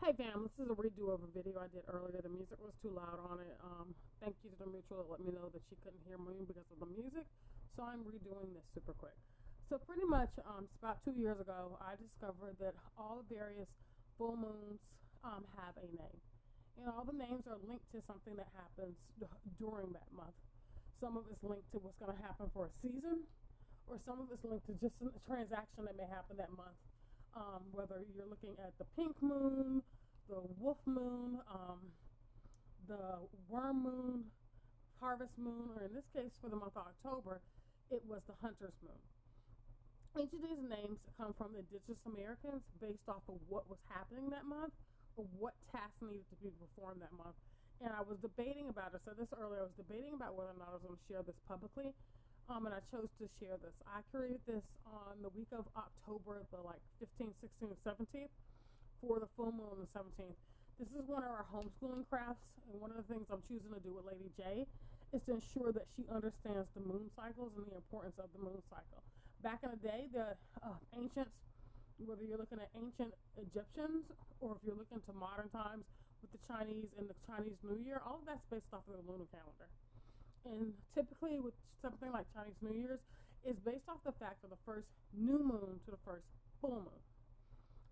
Hey fam, this is a redo of a video I did earlier. The music was too loud on it. Thank you to the mutual that let me know that she couldn't hear me because of the music. So I'm redoing this super quick. So pretty much, it's about 2 years ago, I discovered that all the various full moons have a name. And all the names are linked to something that happens during that month. Some of it's linked to what's going to happen for a season, or some of it's linked to just a transaction that may happen that month. Whether you're looking at the pink moon, the wolf moon, the worm moon, harvest moon, or in this case for the month of October, it was the hunter's moon. Each of these names come from the indigenous Americans based off of what was happening that month or what tasks needed to be performed that month. And I was debating about it. I said this earlier. I was debating about whether or not I was going to share this publicly. And I chose to share this. I created this on the week of October, the 15th, 16th, 17th, for the full moon on the 17th. This is one of our homeschooling crafts, and one of the things I'm choosing to do with Lady J is to ensure that she understands the moon cycles and the importance of the moon cycle. Back in the day, the ancients, whether you're looking at ancient Egyptians or if you're looking to modern times with the Chinese and the Chinese New Year, all of that's based off of the lunar calendar. And typically with something like Chinese New Year's is based off the fact of the first new moon to the first full moon.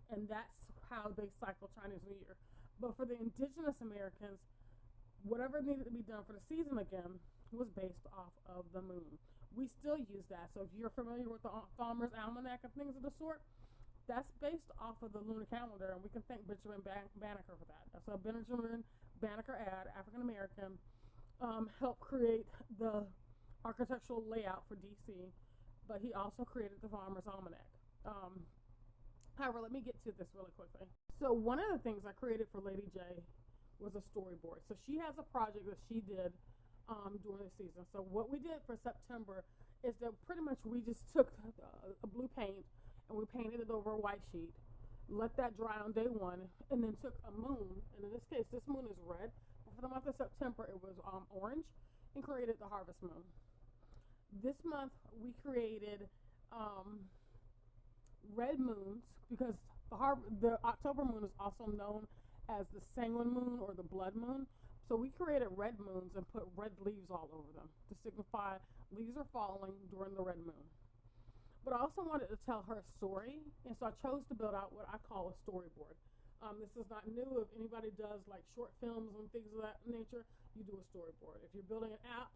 And that's how they cycle Chinese New Year. But for the indigenous Americans, whatever needed to be done for the season again was based off of the moon. We still use that. So if you're familiar with the Farmer's Almanac and things of the sort, that's based off of the lunar calendar, and we can thank Benjamin Banneker for that. So Benjamin Banneker, African American, helped create the architectural layout for DC, but he also created the Farmer's Almanac. However, let me get to this really quickly. So one of the things I created for Lady J was a storyboard. So she has a project that she did during the season. So what we did for September is that pretty much we just took a blue paint and we painted it over a white sheet, let that dry on day one, and then took a moon, and in this case, this moon is red. For the month of September, it was orange, and created the harvest moon. This month, we created red moons because the October moon is also known as the sanguine moon or the blood moon. So we created red moons and put red leaves all over them to signify leaves are falling during the red moon. But I also wanted to tell her a story, and so I chose to build out what I call a storyboard. This is not new. If anybody does like short films and things of that nature, you do a storyboard. If you're building an app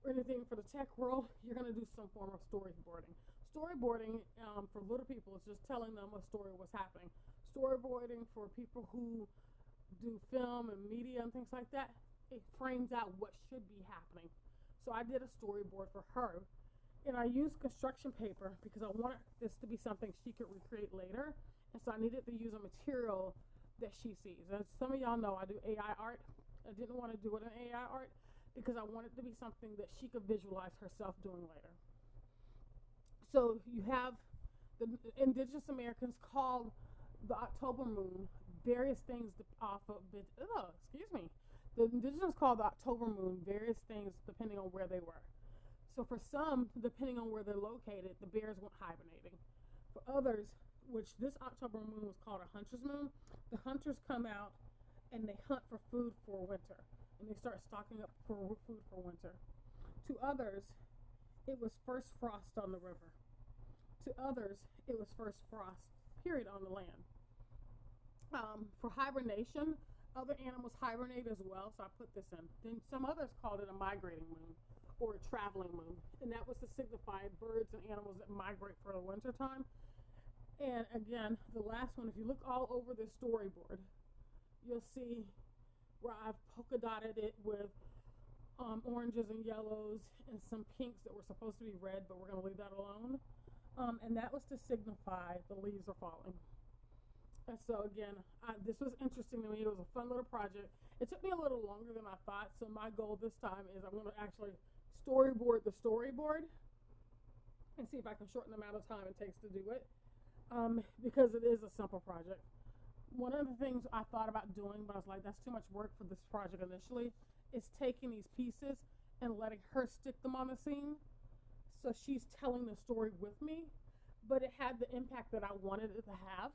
or anything for the tech world, you're going to do some form of storyboarding. Storyboarding for little people is just telling them a story of what's happening. Storyboarding for people who do film and media and things like that, it frames out what should be happening. So I did a storyboard for her, and I used construction paper because I wanted this to be something she could recreate later. And so I needed to use a material that she sees. As some of y'all know, I do AI art. I didn't want to do it in AI art because I wanted it to be something that she could visualize herself doing later. So you have the indigenous Americans called the October moon various things off of it. The indigenous called the October moon various things depending on where they were. So for some, depending on where they're located, the bears went hibernating. For others, which this October moon was called a hunter's moon, the hunters come out and they hunt for food for winter, and they start stocking up for food for winter. To others, it was first frost on the river. To others, it was first frost, period, on the land. For hibernation, other animals hibernate as well, so I put this in. Then some others called it a migrating moon or a traveling moon, and that was to signify birds and animals that migrate for the winter time. And again, the last one, if you look all over this storyboard, you'll see where I've polka dotted it with oranges and yellows and some pinks that were supposed to be red, but we're going to leave that alone. And that was to signify the leaves are falling. And so again, this was interesting to me. It was a fun little project. It took me a little longer than I thought, so my goal this time is I'm going to actually storyboard the storyboard and see if I can shorten the amount of time it takes to do it. Because it is a simple project. One of the things I thought about doing, but I was like, that's too much work for this project initially, is taking these pieces and letting her stick them on the scene. So she's telling the story with me, but it had the impact that I wanted it to have.